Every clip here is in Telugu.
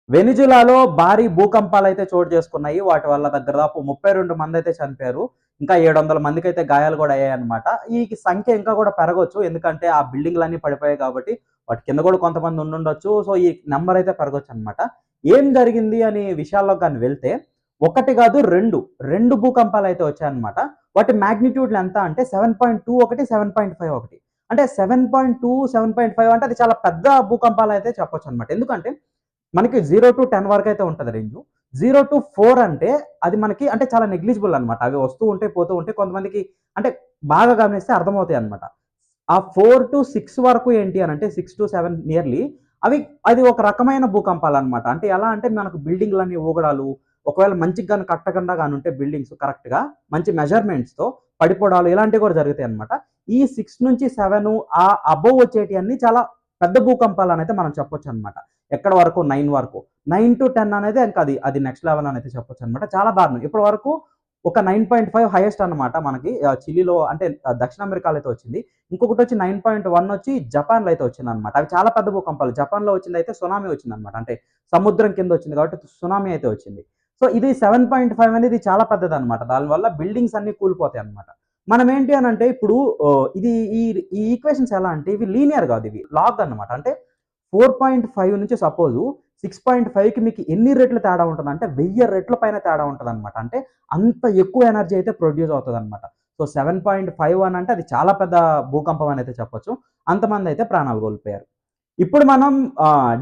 వెనిజులాలో భారీ భూకంపాలైతే చోటు చేసుకున్నాయి. వాటి వల్ల దాదాపు 32 మందైతే చనిపోయారు. ఇంకా 700 మందికైతే గాయాలు గూడా అయ్యాయన్నమాట. ఈ సంఖ్య ఇంకా గూడా పెరగొచ్చు. ఎందుకంటే ఆ బిల్డింగ్‌లన్నీ పడిపోయాయి కాబట్టి వాటి కింద గూడా కొంతమంది ఉండుండొచ్చు. సో, ఈ నంబర్ అయితే పెరగొచ్చన్నమాట. ఏం జరిగింది అని విషయాల్లోకి గాని వెళ్తే ఒకటి గాదు 2 భూకంపాలైతే వచ్చాయన్నమాట. వాటి మాగ్నిట్యూడ్‌లు ఎంత అంటే 7.2 ఒకటి, 7.5 ఒకటి. అంటే 7.2, 7.5 అంటే అది చాలా పెద్ద భూకంపాలైతే చెప్పొచ్చన్నమాట. ఎందుకంటే మనకి 0-10 వరకైతే ఉంటది రేంజు. 0-4 అంటే అది మనకి అంటే చాలా నెగ్లిజిబుల్ అన్నమాట. అవి వస్తూ ఉంటాయి, పోతూ ఉంటాయి. కొంతమందికి అంటే బాగా గమనిస్తే అర్థమవుతాయన్నమాట. ఆ 4-6 వరకు ఏంటి అనంటే 6-7 నియర్లీ అది ఒక రకమైన భూకంపాలన్నమాట. అంటే ఎలా అంటే మనకు బిల్డింగ్‌లన్నీ ఊగడాలు, ఒకవేళ మంచిగా గాని కట్టకుండా గానుంటే బిల్డింగ్స్ కరెక్ట్‌గా మంచి మెజర్‌మెంట్స్‌తో పడిపోవడాలు ఇలాంటివి కూడా జరుగుతాయన్నమాట. ఈ 6-7 అబోవ్ వచ్చేటియన్నీ చాలా పెద్ద భూకంపాలనైతే మనం చెప్పొచ్చన్నమాట. ఎక్కడ వరకు 9 వరకు. 9-10 అనేది ఇంకా అది నెక్స్ట్ లెవెల్ అనైతే చెప్పొచ్చన్నమాట. చాలా దారుణం. ఇప్పటి వరకు ఒక 9.5 హైయెస్ట్ అన్నమాట మనకి చిలీలో అంటే దక్షిణ అమెరికాలో అయితే వచ్చింది. ఇంకొకటొచ్చి 9.1 వచ్చి జపాన్‌లో అయితే వచ్చిందన్నమాట. అవి చాలా పెద్ద భూకంపాలు. జపాన్‌లో వచ్చిందయితే సునామీ వచ్చిందన్నమాట. అంటే సముద్రం కింద వచ్చింది కాబట్టి సునామీ అయితే వచ్చింది. సో, ఇది 7.5 అనేది చాలా పెద్దదన్నమాట. దానివల్ల బిల్డింగ్స్ అన్నీ కూలిపోతాయన్నమాట. మనం ఏంటి అనంటే ఇప్పుడు ఇది ఈ ఈ ఈక్వేషన్స్ ఎలా అంటే ఇవి లీనియర్ గాదు ఇవి. లాగ్ అన్నమాట. అంటే 4.5 నుంచి సపోజు 6.5కి మీకు ఎన్ని రెట్లు తేడా ఉంటదంటే 1000 రెట్ల పైన తేడా ఉంటదన్నమాట. అంటే అంత ఎక్కువ ఎనర్జీ అయితే ప్రొడ్యూస్ అవుతదన్నమాట. సో, 7.5 అనంటే అది చాలా పెద్ద భూకంపం అనైతే చెప్పొచ్చు. అంతమందైతే ప్రాణాలు కోల్పోయారు. ఇప్పుడు మనం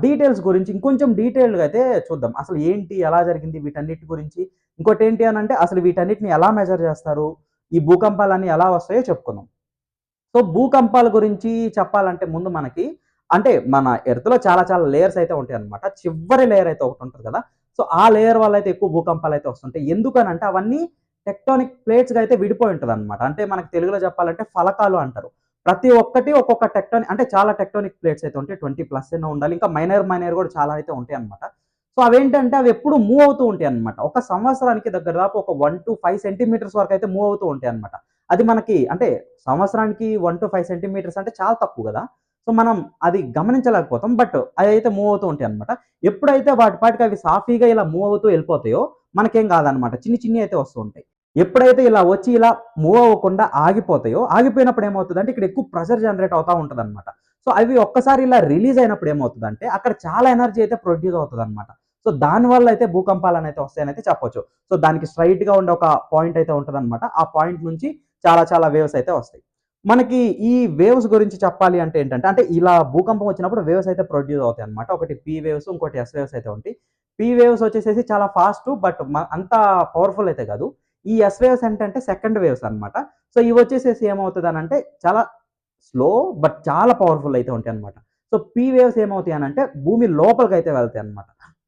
డీటెయిల్స్ గురించి ఇంకొంచెం డీటెయిల్డ్‌గా అయితే చూద్దాం. అసలు ఏంటి? ఎలా జరిగింది? వీటన్నిటి గురించి. ఇంకోటేంటి అనంటే అసలు వీటన్నిటిని ఎలా మెజర్ చేస్తారు? ఈ భూకంపాలన్నీ ఎలా వస్తాయో చెప్పుకుందాం. సో, భూకంపాల గురించి చెప్పాలంటే ముందు మనకి అంటే మన ఎర్త్‌లో చాలా చాలా లేయర్స్ అయితే ఉంటాయన్నమాట. చివరి లేయర్ అయితే ఒకటుంటది కదా! సో, ఆ లేయర్ వల్ల అయితే ఎక్కువ భూకంపాలైతే వస్తుంటాయి. ఎందుకనంటే అవన్నీ టెక్టోనిక్ ప్లేట్స్‌గా అయితే విడిపోయి ఉంటదన్నమాట. అంటే మనకు తెలుగులో చెప్పాలంటే ఫలకాలు అంటారు. ప్రతి ఒక్కటి ఒక్కొక్క అంటే చాలా టెక్టోనిక్ ప్లేట్స్ అయితే ఉంటాయి. 20 ప్లస్ ఎన్నో ఉండాలి. ఇంకా మైనర్ కూడా చాలా అయితే ఉంటాయన్నమాట. సో, అవేంటంటే అవి ఎప్పుడు మూవ్ అవుతూ ఉంటాయన్నమాట. ఒక సంవత్సరానికి దాపు ఒక 1-5 సెంటీమీటర్స్ వరకైతే మూవ్ అవుతూ ఉంటాయన్నమాట. అది మనకి అంటే సంవత్సరానికి 1-5 సెంటీమీటర్స్ అంటే చాలా తక్కువ గదా! సో, మనం అది గమనించలేకపోతాం. బట్ అదైతే మూవ్ అవుతూ ఉంటాయన్నమాట. ఎప్పుడైతే వాటి పాటికి అవి సాఫీగా ఇలా మూవ్ అవుతూ ఎళ్ళిపోతాయో మనకేం కాదన్నమాట. చిన్నియి అయితే వస్తూ ఉంటాయి. ఎప్పుడైతే ఇలా వచ్చి ఇలా మూవ్ అవ్వకుండా ఆగిపోతాయో, ఆగిపోయినప్పుడు ఏమవుతదంటే ఇక్కడ ఎక్కువ ప్రెషర్ జనరేట్ అవుతా ఉంటదన్నమాట. సో, అవి ఒక్కసారి ఇలా రిలీజ్ అయినప్పుడు ఏమవుతదంటే అక్కడ చాలా ఎనర్జీ అయితే ప్రొడ్యూస్ అవుతదన్నమాట. సో, దానివల్ల అయితే భూకంపాలనైతే వస్తాయనైతే చెప్పొచ్చు. సో, దానికి స్ట్రెయిట్‌గా ఉండే ఒక పాయింట్ అయితే ఉంటదన్నమాట. ఆ పాయింట్ నుంచి చాలా చాలా వేవ్స్ అయితే వస్తాయి. మనకి ఈ వేవ్స్ గురించి చెప్పాలి అంటే ఏంటంటే, అంటే ఇలా భూకంపం వచ్చినప్పుడు వేవ్స్ అయితే ప్రొడ్యూస్ అవుతాయన్నమాట. ఒకటి పీ వేవ్స్, ఇంకోటి ఎస్ వేవ్స్ అయితే ఉంటాయి. పీ వేవ్స్ వచ్చేసేసి చాలా ఫాస్టు బట్ అంత పవర్‌ఫుల్ అయితే కాదు. ఈ ఎస్ వేవ్స్ ఏంటంటే సెకండ్ వేవ్స్ అన్నమాట. సో, ఇవొచ్చేసేసి ఏమవుతదనంటే చాలా స్లో బట్ చాలా పవర్‌ఫుల్ అయితే ఉంటాయన్నమాట. సో, పీ వేవ్స్ ఏమవుతాయనంటే భూమి లోపలికైతే వెళ్తాయన్నమాట.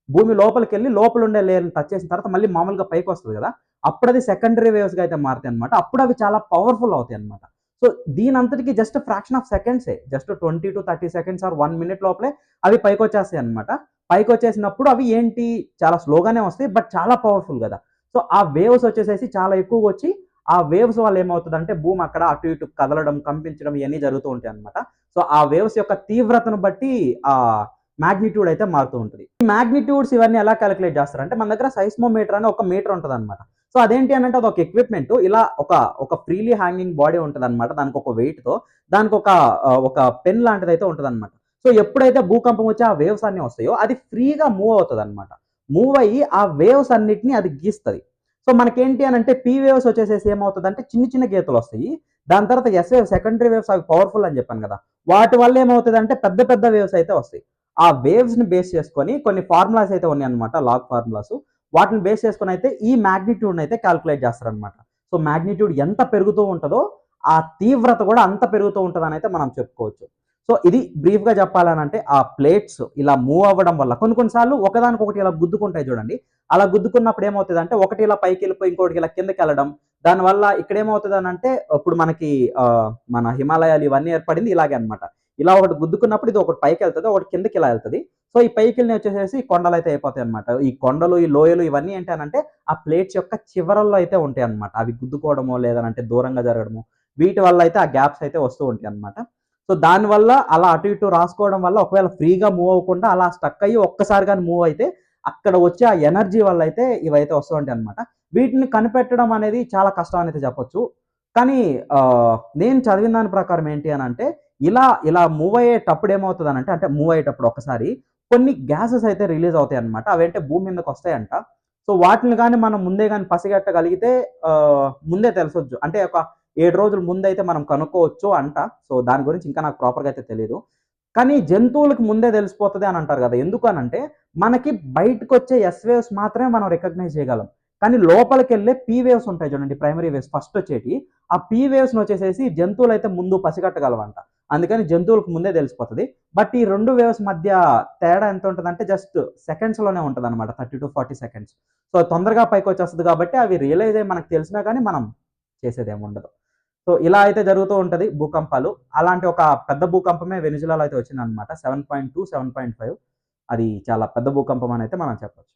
భూమి లోపలికెళ్ళి లోపలుండే లేయర్‌ని టచ్ చేసిన తర్వాత మళ్ళీ మామూలుగా పైకొస్తది గదా! అప్పుడది సెకండరీ వేవ్స్‌గా అయితే మారతాయన్నమాట. అప్పుడవి చాలా పవర్‌ఫుల్ అవుతాయన్నమాట. సో, దీనంతటికి జస్ట్ ఫ్రాక్షన్ ఆఫ్ సెకండ్సే. జస్ట్ 20-30 సెకండ్స్ ఆర్ 1 మినిట్ లోపలే అవి పైకొచ్చేస్తాయన్నమాట. పైకొచ్చేసినప్పుడు అవి ఏంటి చాలా స్లోగానే వస్తాయి. బట్ చాలా పవర్‌ఫుల్ గదా! సో, ఆ వేవ్స్ వచ్చేసేసి చాలా ఎక్కువగొచ్చి ఆ వేవ్స్ వల్ల ఏమవుతదంటే భూమి అక్కడ అటు ఇటు కదలడం, కంపించడం ఇయన్నీ జరుగుతూ ఉంటాయన్నమాట. సో, ఆ వేవ్స్ యొక్క తీవ్రతను బట్టి మాగ్నిట్యూడ్ అయితే మారుతూ ఉంటది. ఈ మాగ్నిట్యూడ్స్ ఇవన్నీ ఎలా కాలిక్యులేట్ జేస్తారంటే మన దగ్గర సైస్మోమీటర్ అని ఒక మీటర్ ఉంటదన్నమాట. సో, అదేంటి అనంటే అదొక ఎక్విప్‌మెంట్ ఇలా ఒక ఫ్రీలీ హ్యాంగింగ్ బాడీ ఉంటదన్నమాట. దానికొక వెయిట్‌తో దానికొక ఒక పెన్ లాంటిదైతే ఉంటదన్నమాట. సో, ఎప్పుడైతే భూకంపం వచ్చి ఆ వేవ్స్ అన్నీ వస్తాయో అది ఫ్రీగా మూవ్ అవుతదన్నమాట. మూవ్ అయ్యి ఆ వేవ్స్ అన్నిటిని అది గీస్తది. సో, మనకేంటి అనంటే పీ వేవ్స్ వచ్చేసేసి ఏమవుతదంటే చిన్న చిన్న గీతలొస్తాయి. దాని తర్వాత ఎస్ వేవ్స్ సెకండరీ వేవ్స్ అవి పవర్‌ఫుల్ అని జెప్పాను గదా! వాటి వల్ల ఏమవుతదంటే పెద్ద పెద్ద వేవ్స్ అయితే వస్తాయి. ఆ వేవ్స్‌ని బేస్ చేసుకొని కొన్ని ఫార్ములాస్ అయితే ఉన్నాయన్నమాట. Log formulas. వాటిని బేస్ చేసుకొనైతే ఈ మాగ్నిట్యూడ్‌నైతే కాలిక్యులేట్ చేస్తారన్నమాట. సో, మాగ్నిట్యూడ్ ఎంత పెరుగుతూ ఉంటదో, ఆ తీవ్రత కూడా అంత పెరుగుతూ ఉంటదనైతే మనం చెప్పుకోవచ్చు. సో, ఇది బ్రీఫ్‌గా చెప్పాలనంటే ఆ ప్లేట్స్ ఇలా మూవ్ అవ్వడం వల్ల కొన్ని కొన్ని సార్లు ఒకదానికొకటి ఇలా గుద్దుకుంటాయి చూడండి. అలా గుద్దుకున్నప్పుడు ఏమవుతదంటే ఒకటి ఇలా పైకెళ్ళిపోయి ఇంకోటి ఇలా కిందకెళ్ళడం. దానివల్ల ఇక్కడేమవుతదనంటే ఇప్పుడు మనకి మన హిమాలయాలు ఇవన్నీ ఏర్పడింది ఇలాగే అన్నమాట. ఇలా ఒకటి గుద్దుకున్నప్పుడు ఇది ఒకటి పైకెళ్తది. ఒకటి కిందకి ఇలా ఎళ్తది. సో, ఈ పైకెళ్ళినయి వచ్చేసేసి కొండలైతే అయిపోతాయన్నమాట. ఈ కొండలు, ఈ లోయలు ఇవన్నీ ఏంటనంటే ఆ ప్లేట్స్ యొక్క చివరల్లో అయితే ఉంటాయన్నమాట. అవి గుద్దుకోవడమో, లేదనంటే దూరంగా జరగడమో, వీటి వల్ల అయితే ఆ గ్యాప్స్ అయితే వస్తూ ఉంటాయన్నమాట. సో, దానివల్ల అలా అటు ఇటు రాసుకోవడం వల్ల ఒకవేళ ఫ్రీగా మూవ్ అవ్వకుండా అలా స్టక్ అయ్యి ఒక్కసారి గాని మూవ్ అయితే అక్కడ వచ్చే ఆ ఎనర్జీ వల్ల అయితే ఇవైతే వస్తూ ఉంటాయన్నమాట. వీటిని కనిపెట్టడం అనేది చాలా కష్టం అని అయితే చెప్పొచ్చు. కానీ నేను చదివిన దాని ప్రకారం ఏంటి అనంటే, ఇలా మూవ్ అయ్యేటప్పుడు ఏమవుతదనంటే, అంటే మూవ్ అయ్యేటప్పుడు ఒక్కసారి కొన్ని గ్యాసెస్ అయితే రిలీజ్ అవుతాయన్నమాట. అవేంటే భూమి మీదకొస్తాయంట. సో, వాటిని గాని మనం ముందే గాని పసిగట్టగలిగితే ముందే తెలిసొచ్చు. అంటే ఒక 7 రోజుల ముందైతే మనం కనుక్కోవచ్చు అంట. సో, దాని గురించి ఇంకా నాకు ప్రాపర్‌గా అయితే తెలీదు. కానీ జంతువులకి ముందే తెలిసిపోతది అని అంటారు గదా! ఎందుకు అనంటే, మనకి బయటకొచ్చే ఎస్ వేవ్స్ మాత్రమే మనం రికగ్నైజ్ చేయగలం. కానీ లోపలికెళ్ళే పీ వేవ్స్ ఉంటాయి చూడండి. ప్రైమరీ వేవ్స్ ఫస్ట్ వచ్చేటియి. ఆ పీ వేవ్స్‌నొచ్చేసేసి జంతువులైతే ముందు పసిగట్టగలవంట. అందుకని జంతువులకు ముందే తెలిసిపోతది. బట్ ఈ 2 వేవ్స్ మధ్య తేడా ఎంత ఉంటదంటే జస్ట్ సెకండ్స్‌లోనే ఉంటదనమాట. 30-40 సెకండ్స్. సో, తొందరగా పైకొచ్చేస్తది కాబట్టి అవి రియలైజ్ అయ్యి మనకు తెలిసినా గానీ మనం చేసేదేముండదు. సో, ఇలా అయితే జరుగుతూ ఉంటది భూకంపాలు. అలాంటి ఒక పెద్ద భూకంపమే వెనిజులాలో అయితే వచ్చిందనమాట. 7.2, 7.5 అది చాలా పెద్ద భూకంపం అనైతే మనం చెప్పొచ్చు.